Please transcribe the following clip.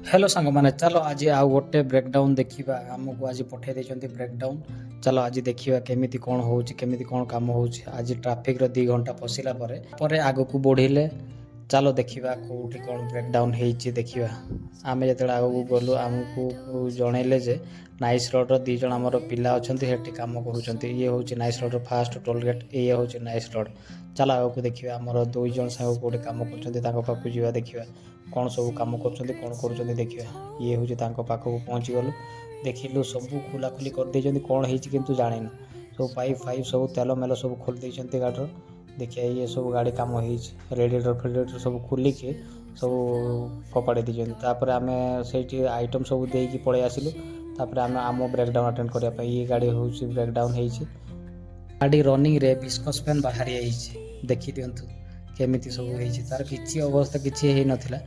Hello सांगमाने चलो आज आउ गोटे ब्रेकडाउन देखा आमको आज पठे देते ब्रेकडाउन। चलो आज देखा केमिति कौन हो केमिति कौन काम हो आज ट्राफिक 2 घंटा पशिला पर आग को बढ़िले। चलो देखा कौटी कौन ब्रेकडाउन हो देखा। आम जो आग को गलु आमको जनइले जे नाइस रोड दी जन आम पिला अच्छा से कम कर ये हूँ nice road fast toll gate ये हूँ नाइस रोड। चलो आग को देखा आमर 2 जन सांग कौटे कम कर जा देखा कौन सब कम कर कौन कर देखा। ये हूँ पाखक पहुँची गलु देखिलु सब खोलाखोली कर कौन हो जान सब पाइप फाइप सब तेल मेल सब खोल गाड़ी देखिए ये सब गाड़ी कम हो रेडिएटर फेडिएटर सब खोलिकी सब फपाड़ी दीजिए आम से आइटम सब देकी पलि आसिलु आम आम ब्रेकडाउन अटेंड करने ये गाड़ी हूँ ब्रेकडाउन हो गाड़ी रनिंग रे विस्कस फैन बाहरी देखी दिंतु केमिति सब तार किसी अवस्था किसी हो नाला